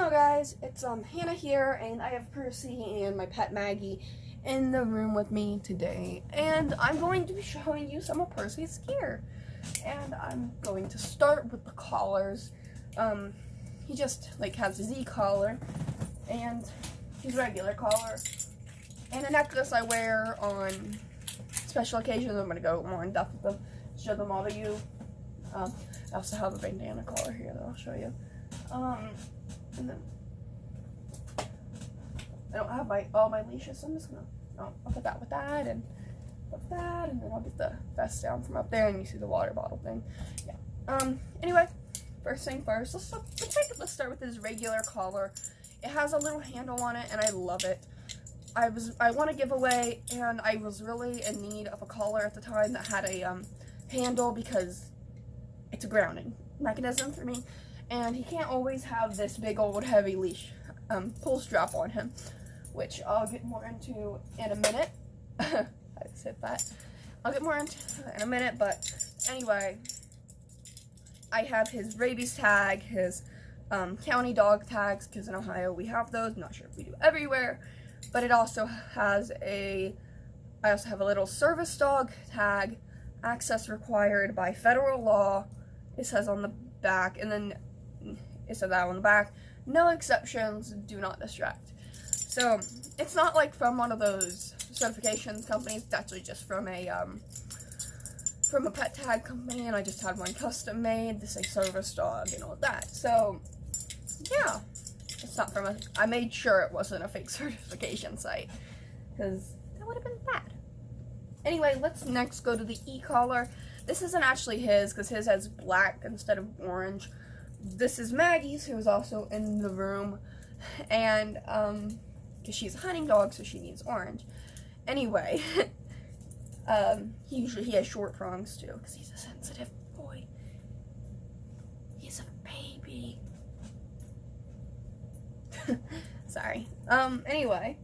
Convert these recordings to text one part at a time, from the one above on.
Hello guys, it's Hannah here, and I have Percy and my pet Maggie in the room with me today, and I'm going to be showing you some of Percy's gear. And I'm going to start with the collars. He just has a Z collar and his regular collar, and a necklace I wear on special occasions. I'm gonna go more in depth with them, show them all to you. I also have a bandana collar here that I'll show you. And then I don't have all my leashes, so I'm just gonna I'll put that with that and put that, and then I'll get the vest down from up there, and you see the water bottle thing. Yeah. Anyway, first thing first, let's start with his regular collar. It has a little handle on it, and I love it. I won a giveaway, and I was really in need of a collar at the time that had a handle, because it's a grounding mechanism for me. And he can't always have this big old heavy leash pull strap on him, which I'll get more into in a minute. I said that. I'll get more into in a minute, but anyway, I have his rabies tag, his county dog tags, because in Ohio we have those. I'm not sure if we do everywhere, but it also has I also have a little service dog tag, access required by federal law. It says on the back, and then it said that on the back, no exceptions, do not distract. So it's not like from one of those certifications companies. It's actually just from a pet tag company, and I just had one custom made to say service dog and all that. So yeah, it's not from I made sure it wasn't a fake certification site, because that would have been bad. Anyway, let's next go to the e-collar. This isn't actually his, because his has black instead of orange. This is Maggie's, who is also in the room, and because she's a hunting dog, so she needs orange. Anyway, he has short prongs too, because he's a sensitive boy. He's a baby. Sorry. Anyway,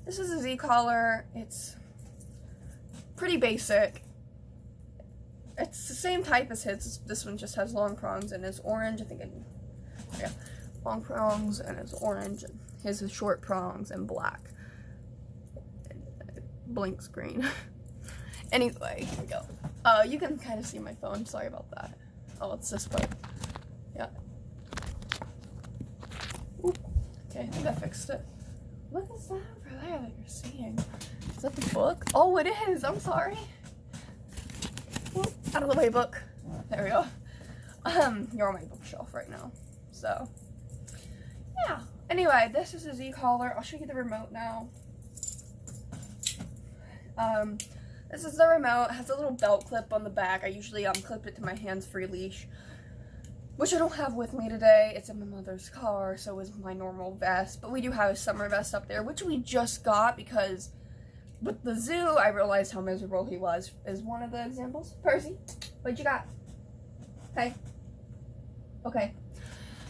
this is a Z collar. It's pretty basic. It's the same type as his. This one just has long prongs and is orange. I think yeah, long prongs and it's orange. His is short prongs and black. Blinks green. Anyway, here we go. You can kind of see my phone. Sorry about that. Oh, it's this way. Yeah. Oop. Okay, I think I fixed it. What is that over there that you're seeing? Is that the book? Oh, it is. I'm sorry. Out of the way, book. There we go. You're on my bookshelf right now. So, yeah. Anyway, this is a Z collar. I'll show you the remote now. This is the remote. It has a little belt clip on the back. I usually clip it to my hands-free leash, which I don't have with me today. It's in my mother's car, so is my normal vest. But we do have a summer vest up there, which we just got because with the zoo, I realized how miserable he was, is one of the examples. Percy, what you got? Hey. Okay.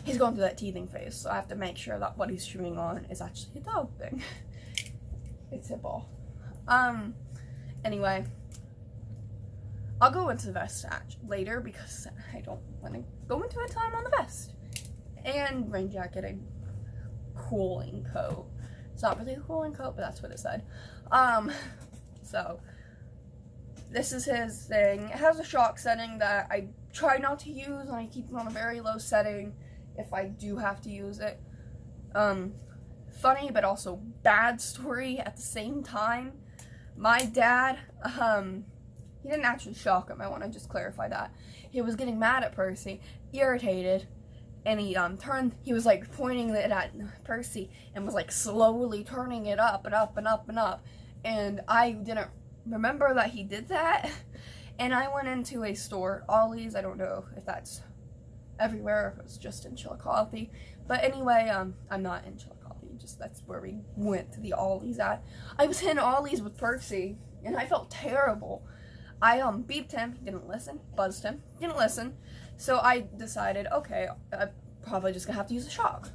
He's going through that teething phase, so I have to make sure that what he's chewing on is actually a dog thing. It's a ball. Anyway, I'll go into the vest later, because I don't want to go into it until I'm on the vest. And rain jacket and cooling coat. It's not really a cooling coat, but that's what it said. So this is his thing. It has a shock setting that I try not to use, and I keep it on a very low setting if I do have to use it. Funny, but also bad story at the same time. My dad, he didn't actually shock him. I want to just clarify that. He was getting mad at Percy, irritated, and he he was pointing it at Percy and was slowly turning it up and up and up and up. And I didn't remember that he did that. And I went into a store, Ollie's. I don't know if that's everywhere, if it's just in Chillicothe. But anyway, I'm not in Chillicothe. Just that's where we went to the Ollie's at. I was in Ollie's with Percy, and I felt terrible. I beeped him, he didn't listen, buzzed him, didn't listen. So I decided, okay, I'm probably just gonna have to use a shock.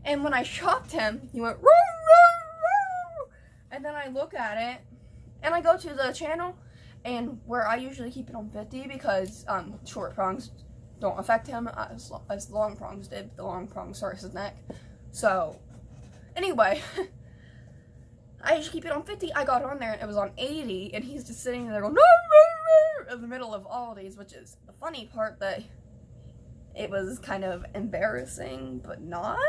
And when I shocked him, he went, "Roo, roo, roo." And then I look at it, and I go to the channel, and where I usually keep it on 50, because short prongs don't affect him as long prongs did. The long prongs hurt his neck. So, anyway, I just keep it on 50. I got on there and it was on 80, and he's just sitting there going, in the middle of all these, which is the funny part, that it was kind of embarrassing, but not.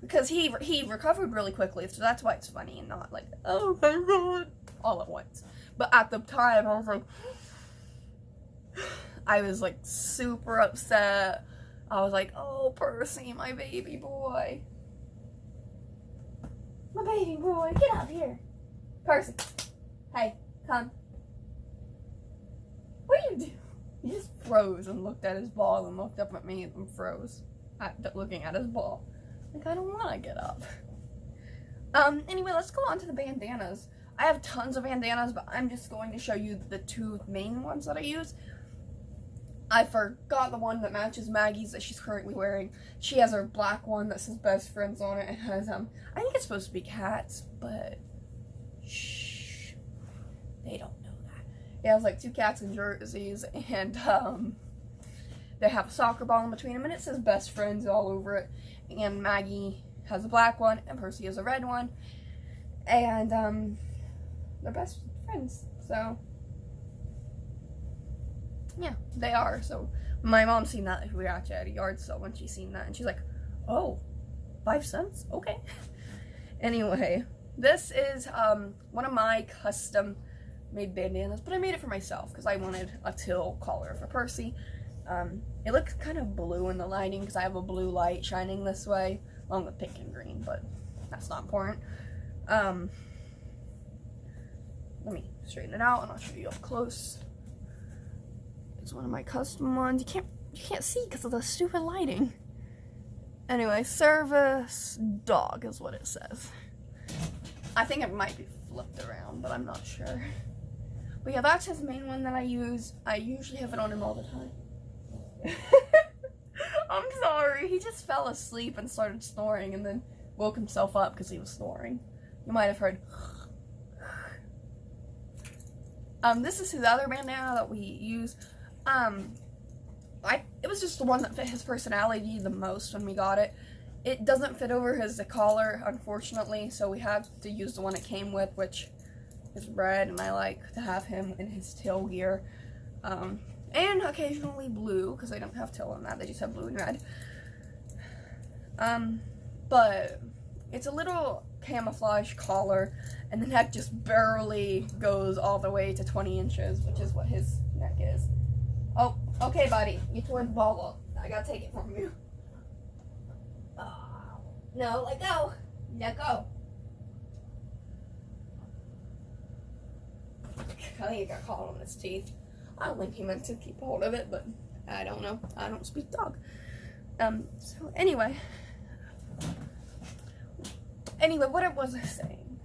Because he recovered really quickly, so that's why it's funny and not like, oh my god, all at once. But at the time, I was like super upset. I was like, oh, Percy, my baby boy. My baby boy, get up here. Percy, hey, come. What are you doing? He just froze and looked at his ball and looked up at me and froze looking at his ball. Like, I don't want to get up. Anyway, let's go on to the bandanas. I have tons of bandanas, but I'm just going to show you the two main ones that I use. I forgot the one that matches Maggie's that she's currently wearing. She has her black one that says best friends on it. It has, I think it's supposed to be cats, but shh, they don't know that. It has like 2 cats in jerseys, and they have a soccer ball in between them, and it says best friends all over it. And Maggie has a black one, and Percy has a red one, and they're best friends. So yeah, they are. So my mom seen that. We were actually at a yard sale when she seen that, and she's like, oh, 5 cents? Okay. Anyway, this is one of my custom made bandanas, but I made it for myself because I wanted a teal collar for Percy. It looks kind of blue in the lighting because I have a blue light shining this way, along with pink and green, but that's not important. Let me straighten it out and I'll show you up close. It's one of my custom ones. You can't see because of the stupid lighting. Anyway, service dog is what it says. I think it might be flipped around, but I'm not sure. But yeah, that's his main one that I use. I usually have it on him all the time. I'm sorry, he just fell asleep and started snoring and then woke himself up because he was snoring. You might have heard. This is his other bandana that we use. It was just the one that fit his personality the most when we got it. It doesn't fit over his collar, unfortunately, so we have to use the one it came with, which is red, and I like to have him in his tail gear. And occasionally blue, because they don't have tail on that, they just have blue and red. But it's a little camouflage collar, and the neck just barely goes all the way to 20 inches, which is what his neck is. Oh, okay, buddy, you tore the ball up. I gotta take it from you. Oh, no, let go. Let go. I think it got caught on his teeth. I don't think he meant to keep hold of it, but I don't know. I don't speak dog. So anyway, what was I saying?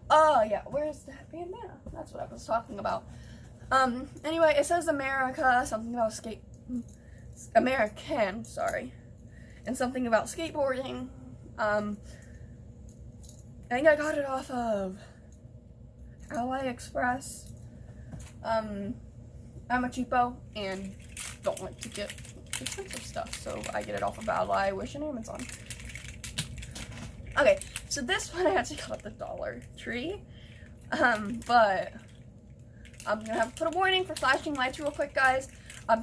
Oh yeah, where's that bandana? That's what I was talking about. Anyway, it says America, something about American, sorry, and something about skateboarding. I think I got it off of AliExpress. I'm a cheapo and don't like to get expensive stuff, so I get it off of Ally, Wish, and Amazon. Okay, so this one I actually got at the Dollar Tree, but I'm gonna have to put a warning for flashing lights real quick, guys.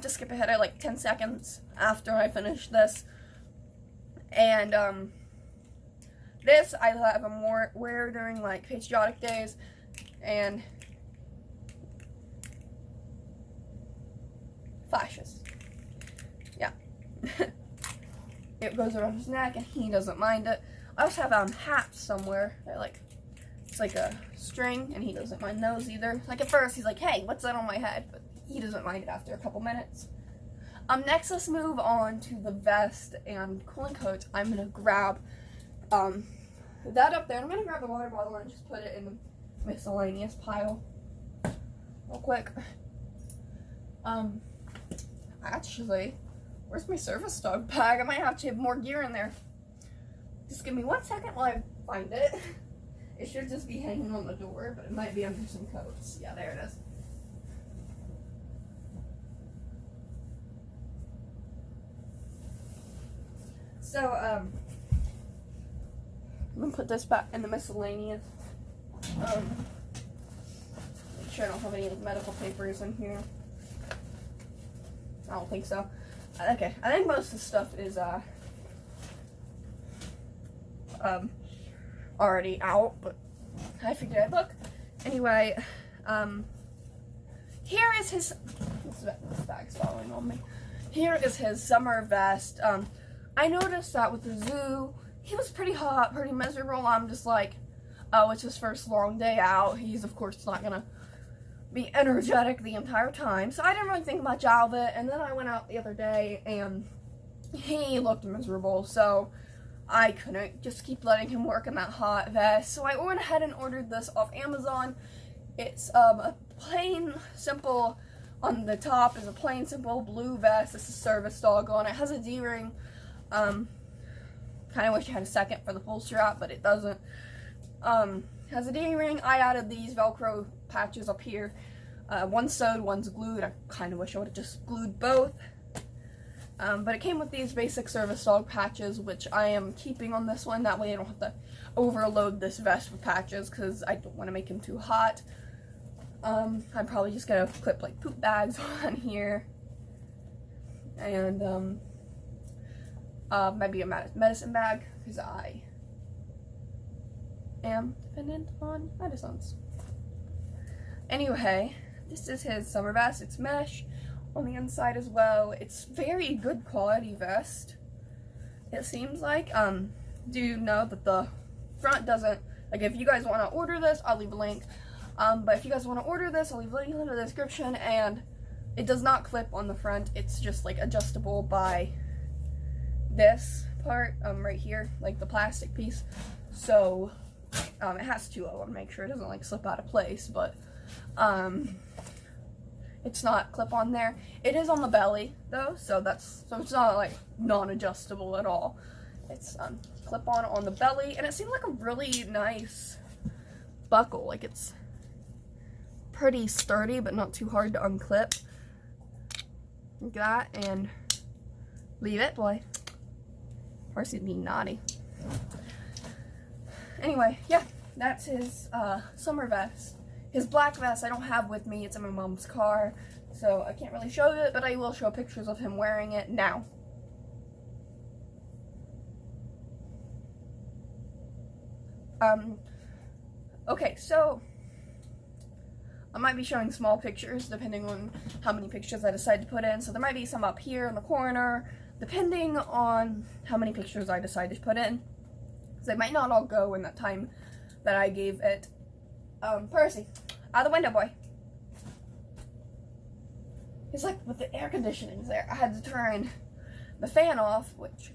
Just skip ahead at like 10 seconds after I finish this. And this I have a wear during like patriotic days, and flashes. Yeah. It goes around his neck and he doesn't mind it. I also have hats somewhere. They're like, it's like a string and he doesn't mind those either. Like at first he's like, hey, what's that on my head? But he doesn't mind it after a couple minutes. Next let's move on to the vest and cooling coats. I'm gonna grab that up there. I'm gonna grab the water bottle and just put it in the miscellaneous pile real quick. Actually, where's my service dog bag? I might have to have more gear in there. Just give me 1 second while I find it. It should just be hanging on the door, but it might be under some coats. Yeah, there it is. So, I'm gonna put this back in the miscellaneous. Make sure I don't have any medical papers in here. I don't think so. Okay, I think most of the stuff is, already out, but I figured I'd look. Anyway, here is his, this bag's falling on me. Here is his summer vest. I noticed that with the zoo, he was pretty hot, pretty miserable. I'm just like, oh, it's his first long day out. He's, of course, not gonna be energetic the entire time. So I didn't really think much of it. And then I went out the other day, and he looked miserable. So I couldn't just keep letting him work in that hot vest. So I went ahead and ordered this off Amazon. It's a plain, simple, on the top is a plain, simple blue vest. This is service dog on it. It has a D-ring. Kind of wish it had a second for the full strap, but it doesn't. Has a D-ring. I added these Velcro patches up here. One's sewed, one's glued. I kind of wish I would have just glued both. But it came with these basic service dog patches, which I am keeping on this one. That way I don't have to overload this vest with patches, because I don't want to make him too hot. I'm probably just going to clip like poop bags on here. And maybe a medicine bag, because I am dependent on medicines. Anyway, this is his summer vest. It's mesh on the inside as well. It's very good quality vest, it seems like. Do you know that the front doesn't, like, if you guys want to order this, I'll leave a link. But if you guys want to order this, I'll leave a link in the description. And it does not clip on the front. It's just like adjustable by this part right here, like the plastic piece. So it has two of them. Make sure it doesn't like slip out of place, but it's not clip on there. It is on the belly though, so it's not like non-adjustable at all. It's clip on the belly, and it seemed like a really nice buckle. Like, it's pretty sturdy but not too hard to unclip. Like that, and leave it, boy. Or he's being naughty. Anyway, yeah, that's his summer vest. His black vest I don't have with me. It's in my mom's car, so I can't really show it, but I will show pictures of him wearing it now. Okay, so I might be showing small pictures depending on how many pictures I decide to put in. So there might be some up here in the corner, depending on how many pictures I decide to put in. They might not all go in that time that I gave it. Percy, out the window, boy. It's like with the air conditioning's there. I had to turn the fan off, which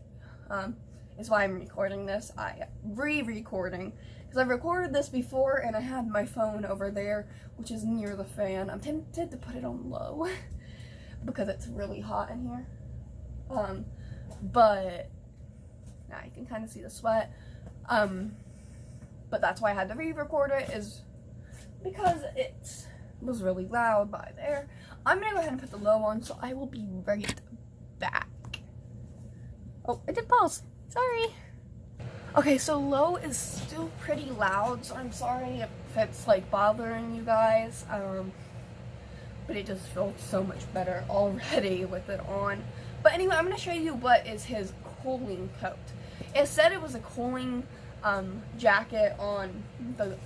is why I'm recording this. I re-recording, because I've recorded this before and I had my phone over there, which is near the fan. I'm tempted to put it on low because it's really hot in here. But now you can kind of see the sweat. But that's why I had to re-record it, is because it was really loud by there. I'm gonna go ahead and put the low on, so I will be right back. Oh, I did pause. Sorry. Okay, so low is still pretty loud, so I'm sorry if it's like bothering you guys. But it just feels so much better already with it on. But anyway, I'm gonna show you what is his cooling coat. It said it was a cooling jacket on the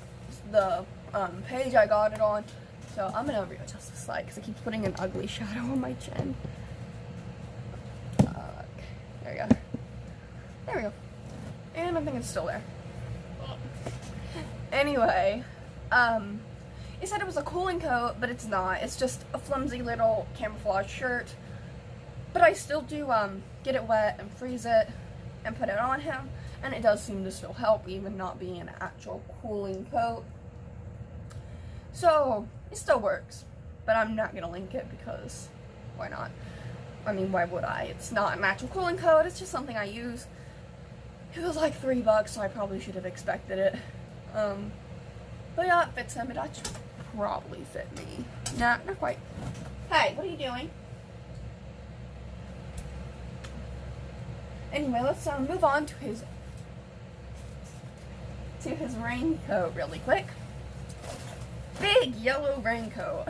page I got it on. So I'm gonna readjust the slide because it keeps putting an ugly shadow on my chin. There we go. There we go. And I think it's still there. Anyway, it said it was a cooling coat, but it's not. It's just a flimsy little camouflage shirt. But I still do get it wet and freeze it and put it on him, and it does seem to still help, even not being an actual cooling coat. So it still works, but I'm not gonna link it because why not? I mean, why would I? It's not an actual cooling coat, it's just something I use. It was like $3, so I probably should have expected it. But yeah, it fits him. It actually probably fit me. Nah, not quite. Hey, what are you doing? Anyway, let's move on to his raincoat really quick. Big yellow raincoat.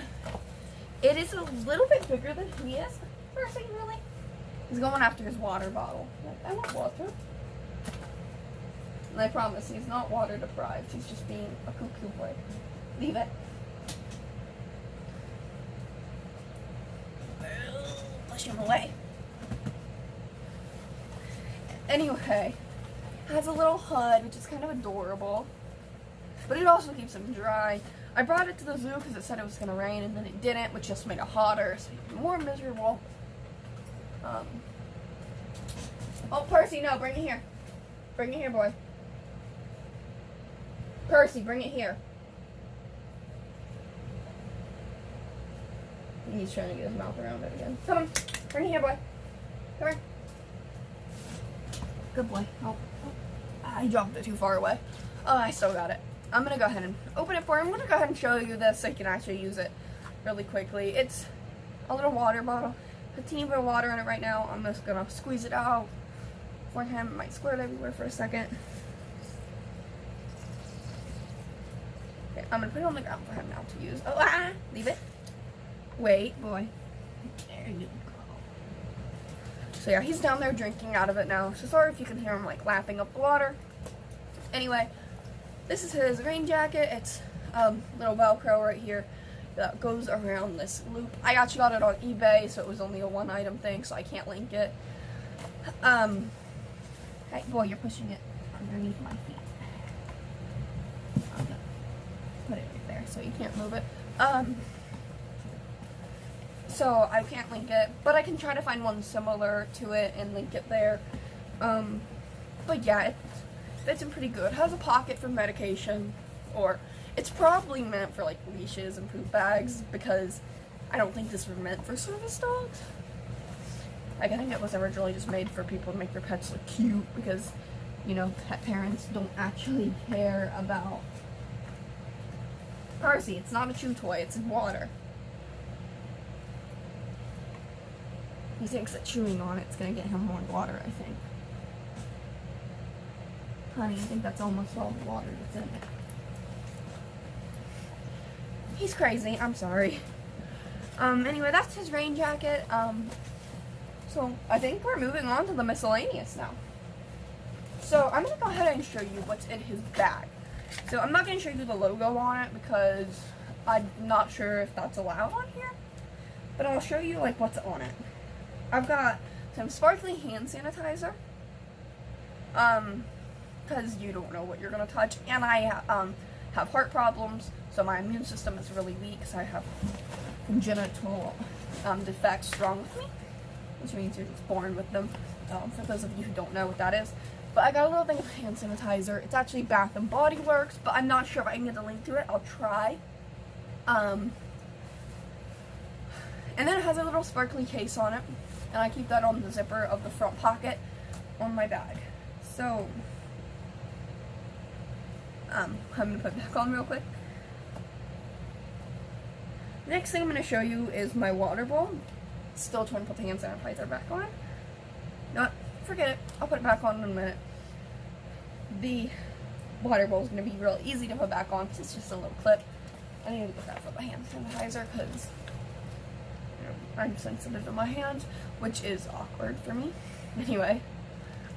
It is a little bit bigger than he is. Percy, really? He's going after his water bottle. Like, I want water. And I promise he's not water deprived. He's just being a cuckoo boy. Leave it. Push him away. Anyway, has a little hood, which is kind of adorable. But it also keeps him dry. I brought it to the zoo because it said it was going to rain, and then it didn't, which just made it hotter, so even more miserable. Oh, Percy, no, bring it here. Bring it here, boy. Percy, bring it here. He's trying to get his mouth around it again. Come on, bring it here, boy. Come here. Good boy. Oh, I dropped it too far away. Oh, I still got it. I'm going to go ahead and open it for him. I'm going to go ahead and show you this so you can actually use it really quickly. It's a little water bottle. A teeny bit of water in it right now. I'm just going to squeeze it out for him. It might squirt everywhere for a second. Okay, I'm going to put it on the ground for him now to use. Oh, leave it. Wait, boy. There you go. So yeah, he's down there drinking out of it now. So sorry if you can hear him like lapping up the water. Anyway, this is his rain jacket. It's little Velcro right here that goes around this loop. I actually got it on eBay, so it was only a one-item thing, so I can't link it. Hey, boy, you're pushing it underneath my feet. I'm gonna put it right there so you can't move it. So I can't link it, but I can try to find one similar to it and link it there. But yeah, it fits in pretty good. It has a pocket for medication, or it's probably meant for like leashes and poop bags, because I don't think this was meant for service dogs. Like, I think it was originally just made for people to make their pets look cute, because, you know, pet parents don't actually care about Percy. It's not a chew toy, it's in water. He thinks that chewing on it's gonna get him more water, I think. Honey, I think that's almost all the water that's in it. He's crazy, I'm sorry. Anyway, that's his rain jacket. So I think we're moving on to the miscellaneous now. So I'm gonna go ahead and show you what's in his bag. So I'm not gonna show you the logo on it because I'm not sure if that's allowed on here, but I'll show you like what's on it. I've got some sparkly hand sanitizer, because you don't know what you're gonna touch, and I have heart problems, so my immune system is really weak, so I have congenital defects wrong with me, which means you're just born with them, for those of you who don't know what that is. But I got a little thing of hand sanitizer. It's actually Bath and Body Works, but I'm not sure if I can get a link to it. I'll try. And then it has a little sparkly case on it, and I keep that on the zipper of the front pocket on my bag. So, I'm going to put it back on real quick. Next thing I'm going to show you is my water bowl. Still trying to put the hand sanitizer back on. No, forget it. I'll put it back on in a minute. The water bowl is going to be real easy to put back on because it's just a little clip. I need to get that for the hand sanitizer because I'm sensitive to my hands, which is awkward for me. Anyway,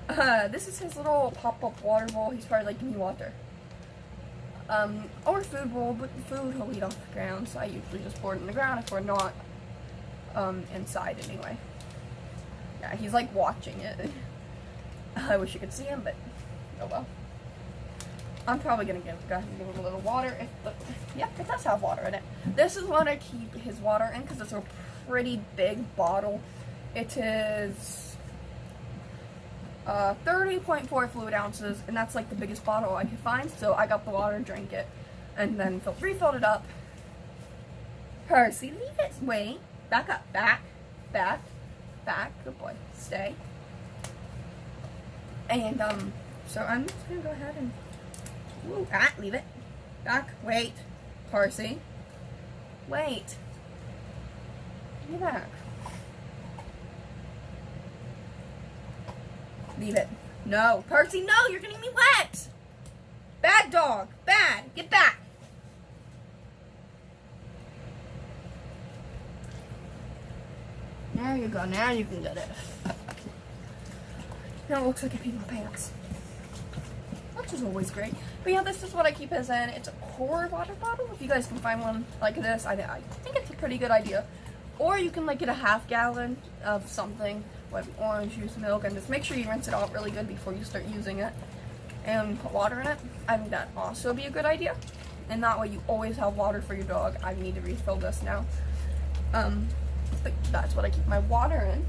this is his little pop-up water bowl. He's probably like, give me water. Or food bowl, but the food he'll eat off the ground, so I usually just pour it in the ground if we're not inside anyway. Yeah, he's like watching it. I wish you could see him, but oh well. I'm probably gonna go ahead and give him a little water. Yep, it does have water in it. This is what I keep his water in because it's a pretty big bottle. It is 30.4 fluid ounces, and that's like the biggest bottle I could find. So I got the water, drank it, and then refilled it up. Percy, leave it. Wait, back up, back. Good boy, stay. And so I'm just gonna go ahead and leave it. Back. Wait, Percy. Wait. Give me back. Leave it. No. Percy, no, you're getting me wet. Bad dog. Bad. Get back. There you go. Now you can get it. Now it looks like I peed my pants. Which is always great. But yeah, this is what I keep his in. It's a core water bottle. If you guys can find one like this, I think it's a pretty good idea. Or you can like get a half gallon of something, like orange juice, milk, and just make sure you rinse it out really good before you start using it. And put water in it. I think that'd also be a good idea. And that way you always have water for your dog. I need to refill this now. But that's what I keep my water in.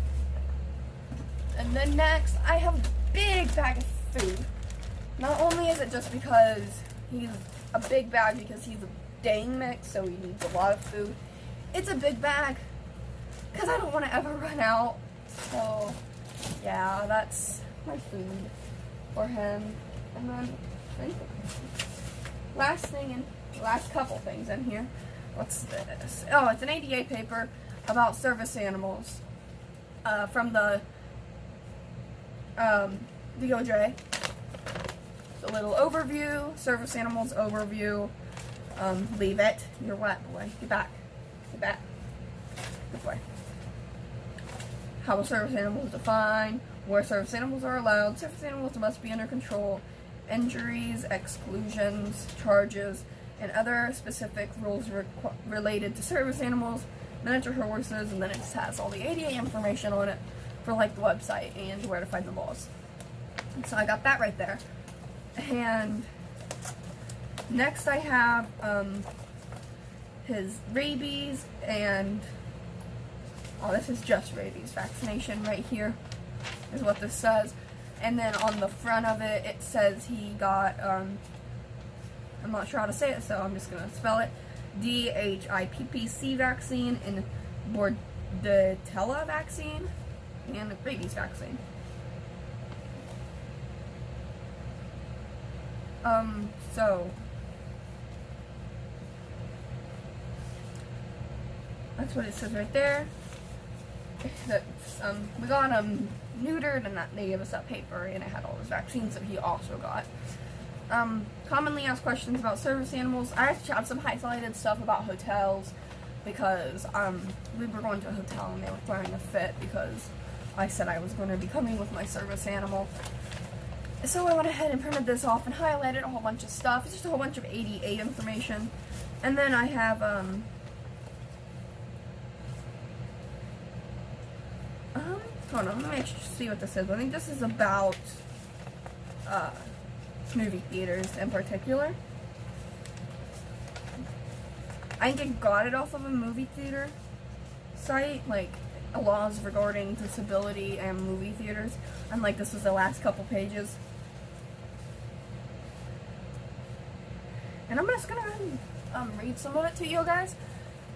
And then next, I have a big bag of food. Not only is it just because he's a big bag because he's a dang mix, so he needs a lot of food. It's a big bag because I don't want to ever run out. So, yeah, that's my food for him. And then, last couple things in here. What's this? Oh, it's an ADA paper about service animals from the DOJ. A little overview, service animals overview. Leave it. You're wet, boy. Get back. Get back. Good boy. How a service animal is defined, where service animals are allowed, service animals must be under control, injuries, exclusions, charges, and other specific rules related to service animals, miniature horses, and then it just has all the ADA information on it for like the website and where to find the laws. And so I got that right there. And next I have his rabies and this is just rabies vaccination right here is what this says. And then on the front of it, it says he got I'm not sure how to say it, so I'm just gonna spell it, DHIPPC vaccine and Bordetella vaccine and rabies vaccine. So that's what it says right there. That's, we got him neutered and they gave us that paper and it had all his vaccines that he also got. Commonly asked questions about service animals. I actually have some highlighted stuff about hotels because we were going to a hotel and they were throwing a fit because I said I was going to be coming with my service animal. So I went ahead and printed this off and highlighted a whole bunch of stuff. It's just a whole bunch of ADA information. And then I have, hold on, let me see what this is. I think this is about, movie theaters in particular. I think I got it off of a movie theater site, like, laws regarding disability and movie theaters. And, like, this was the last couple pages. And I'm just gonna read some of it to you guys.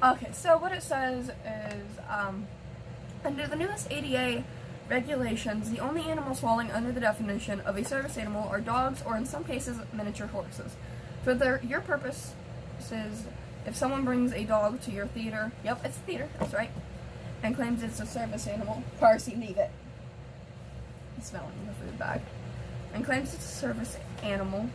Okay, so what it says is, under the newest ADA regulations, the only animals falling under the definition of a service animal are dogs or, in some cases, miniature horses. For your purposes, if someone brings a dog to your theater, yep, it's a theater, that's right, and claims it's a service animal, Parsi, leave it. He's smelling the food bag. And claims it's a service animal,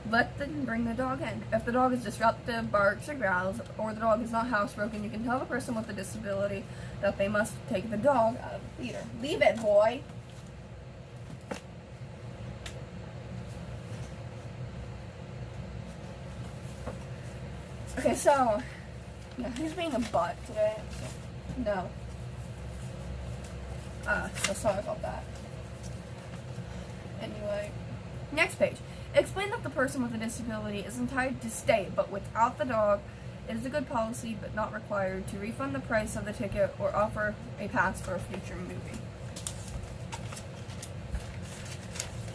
let them bring the dog in. If the dog is disruptive, barks, or growls, or the dog is not housebroken, you can tell the person with the disability that they must take the dog out of the theater. Leave it, boy! Okay, so, yeah, who's being a butt today? No. So sorry about that. Anyway, next page. Explain that the person with a disability is entitled to stay, but without the dog, it is a good policy, but not required, to refund the price of the ticket or offer a pass for a future movie.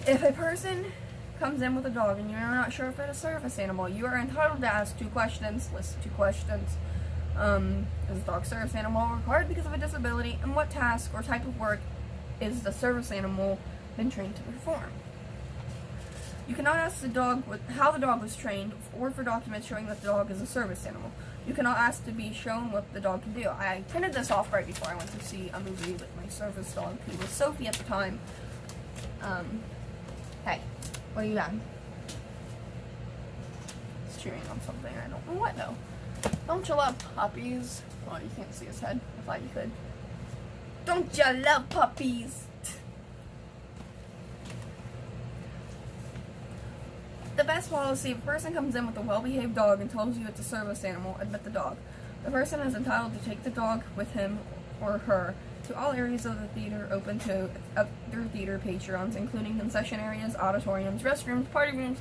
If a person comes in with a dog and you're not sure if it's a service animal, you are entitled to ask 2 questions, list 2 questions. Is the dog service animal required because of a disability? And what task or type of work is the service animal been trained to perform? You cannot ask the dog how the dog was trained or for documents showing that the dog is a service animal. You cannot ask to be shown what the dog can do. I printed this off right before I went to see a movie with my service dog, who was Sophie at the time. Hey, what are you at? It's chewing on something, I don't know what though. Don't you love puppies? Oh, you can't see his head. I thought you could. Don't you love puppies? The best policy: if a person comes in with a well-behaved dog and tells you it's a service animal, admit the dog. The person is entitled to take the dog with him or her to all areas of the theater open to other theater patrons, including concession areas, auditoriums, restrooms, party rooms,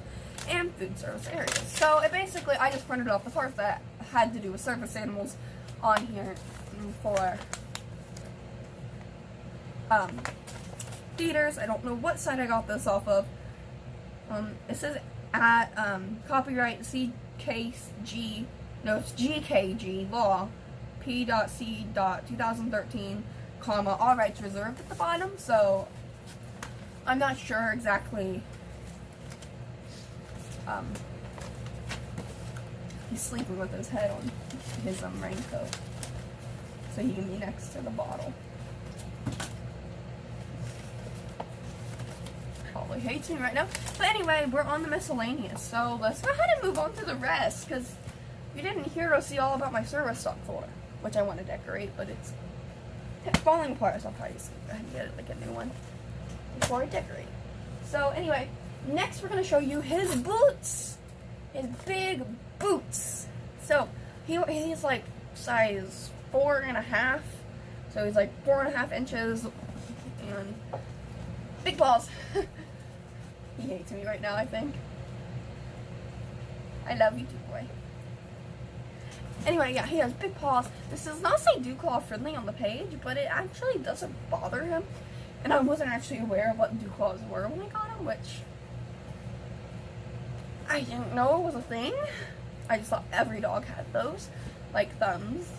and food service areas. So it basically, I just printed off the part that had to do with service animals on here for theaters. I don't know what site I got this off of. It says at copyright CKG, no, it's GKG law P.C.2013, comma, all rights reserved at the bottom. So I'm not sure exactly. He's sleeping with his head on his raincoat, so he can be next to the bottle. Probably hates me right now. But anyway, we're on the miscellaneous, so let's go ahead and move on to the rest, because you didn't hear or see all about my service stock folder, which I want to decorate, but it's falling apart, so I'll probably just go ahead and get it like a new one before I decorate. So anyway, next we're going to show you his boots. His big boots. So he's like size 4.5. So he's like 4.5 inches and big balls. He hates me right now, I think. I love you too, boy. Anyway, yeah, he has big paws. This does not say dew claw friendly on the page, but it actually doesn't bother him. And I wasn't actually aware of what dew claws were when I got him, which I didn't know it was a thing. I just thought every dog had those, like thumbs.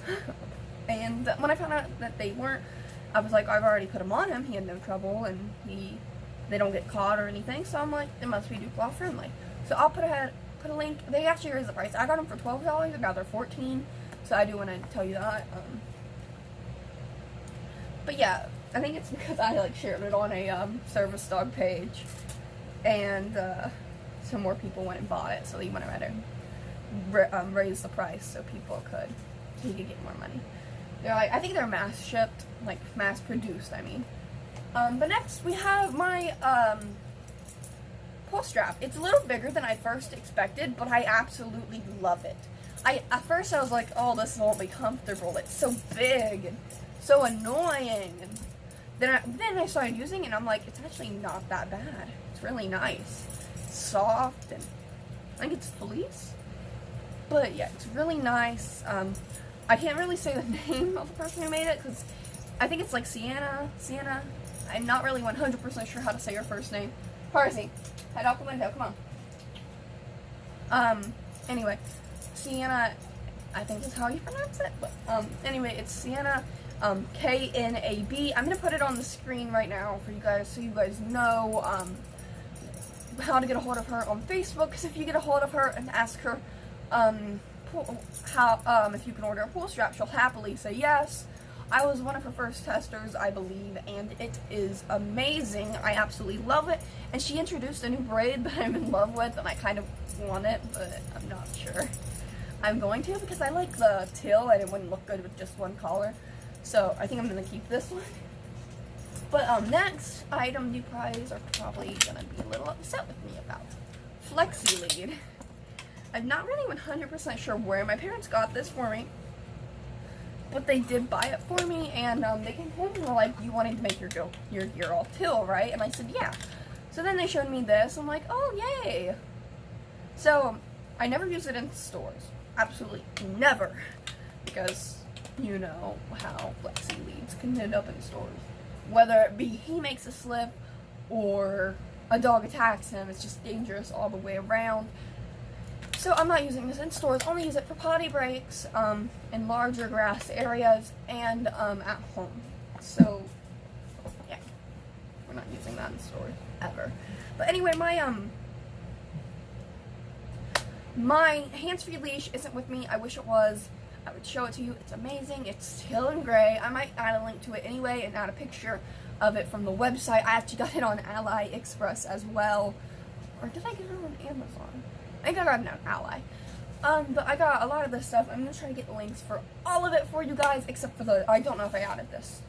And when I found out that they weren't, I was like, I've already put him on him. He had no trouble, and they don't get caught or anything. So I'm like, it must be dew claw friendly. So I'll put a link. They actually raised the price. I got them for $12, and now they're $14. So I do want to tell you that. But yeah, I think it's because I like shared it on a service dog page, and some more people went and bought it. So they went ahead and raise the price so people could, so he could get more money. They're like, I think they're mass shipped, like mass produced. I mean, but next we have my pull strap. It's a little bigger than I first expected, but I absolutely love it. At first I was like, oh, this won't be comfortable. It's so big and so annoying. And then I started using it, and I'm like, it's actually not that bad. It's really nice, soft, and I think it's fleece. But yeah, it's really nice. I can't really say the name of the person who made it, because I think it's like Sienna. I'm not really 100% sure how to say her first name. Parsi, head out the window, come on. Anyway, Sienna, I think is how you pronounce it. But, anyway, it's Sienna, K-N-A-B. I'm going to put it on the screen right now for you guys, so you guys know, how to get a hold of her on Facebook, because if you get a hold of her and ask her, if you can order a pull strap, she'll happily say yes. I was one of her first testers, I believe, and it is amazing. I absolutely love it. And she introduced a new braid that I'm in love with, and I kind of want it, but I'm not sure I'm going to, because I like the tail, and it wouldn't look good with just one collar. So I think I'm going to keep this one. But next item you guys are probably going to be a little upset with me about. Flexi Lead. I'm not really 100% sure where my parents got this for me, but they did buy it for me, and they came home and were like, you wanted to make your gear all till, right? And I said, yeah. So then they showed me this. I'm like, oh, yay. So I never use it in stores. Absolutely never. Because you know how Flexi Leads can end up in stores. Whether it be he makes a slip or a dog attacks him, it's just dangerous all the way around. So I'm not using this in stores. Only use it for potty breaks, in larger grass areas, and at home. So yeah, we're not using that in stores ever. But anyway, My hands-free leash isn't with me. I wish it was. I would show it to you. It's amazing. It's teal and gray. I might add a link to it anyway and add a picture of it from the website. I actually got it on AliExpress as well. Or did I get it on Amazon? I think I got it on Ally. But I got a lot of this stuff. I'm going to try to get links for all of it for you guys, except for the, I don't know if I added this,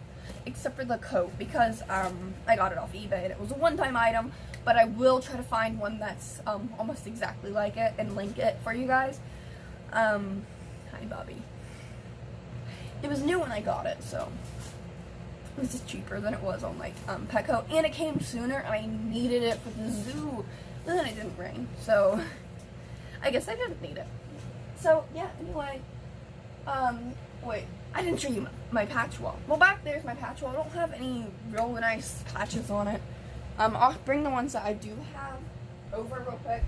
except for the coat, because I got it off eBay and it was a one-time item, but I will try to find one that's almost exactly like it and link it for you guys. Hi, Bobby. It was new when I got it, so it was just cheaper than it was on like Petco, and it came sooner, and I needed it for the zoo. But then it didn't rain, so I guess I didn't need it. So yeah, anyway, wait, I didn't show you my patch wall. Well, back there's my patch wall. I don't have any real nice patches on it. I'll bring the ones that I do have over real quick.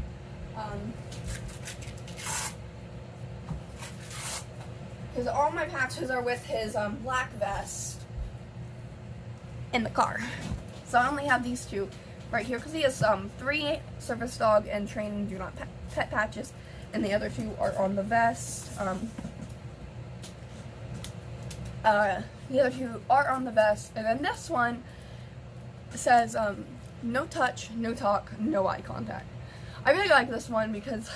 Because all my patches are with his black vest in the car. So I only have these two right here because he has 3 service dog and training do not pet patches, and the other 2 are on the vest. The other 2 are on the vest, and then this one says no touch, no talk, no eye contact. I really like this one because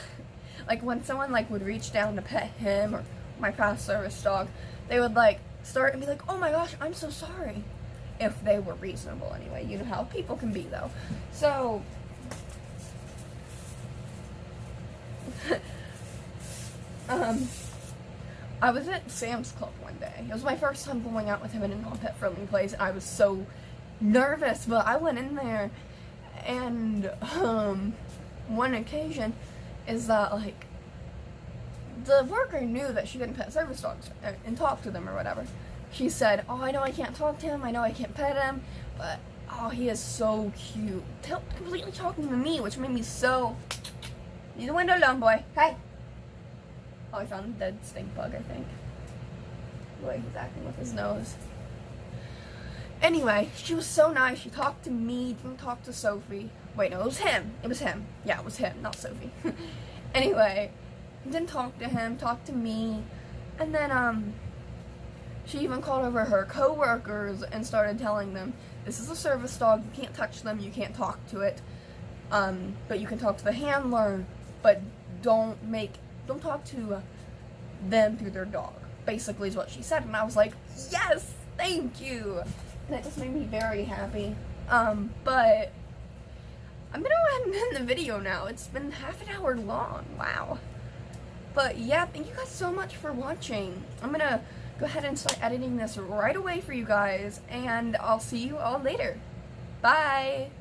like when someone like would reach down to pet him or my past service dog, they would like start and be like, oh my gosh, I'm so sorry, if they were reasonable anyway. You know how people can be though. So I was at Sam's Club one day. It was my first time going out with him in a non-pet friendly place, and I was so nervous, but I went in there, and one occasion is that like the worker knew that she couldn't pet service dogs and talk to them or whatever. She said, oh, I know I can't talk to him, I know I can't pet him, but oh, he is so cute. Completely talking to me, which made me so... Leave the window alone, boy. Hey! Oh, I found a dead stink bug, I think. The way he's acting with his nose. Anyway, she was so nice. She talked to me, didn't talk to Sophie. Wait, no, it was him. It was him. Yeah, it was him, not Sophie. Anyway, didn't talk to him, talked to me, and then, she even called over her co-workers and started telling them, this is a service dog, you can't touch them, you can't talk to it, but you can talk to the handler, but don't talk to them through their dog, basically is what she said. And I was like, yes, thank you, and it just made me very happy. But I'm gonna go ahead and end the video now. It's been half an hour long. Wow. But yeah, thank you guys so much for watching. I'm gonna go ahead and start editing this right away for you guys, and I'll see you all later. Bye!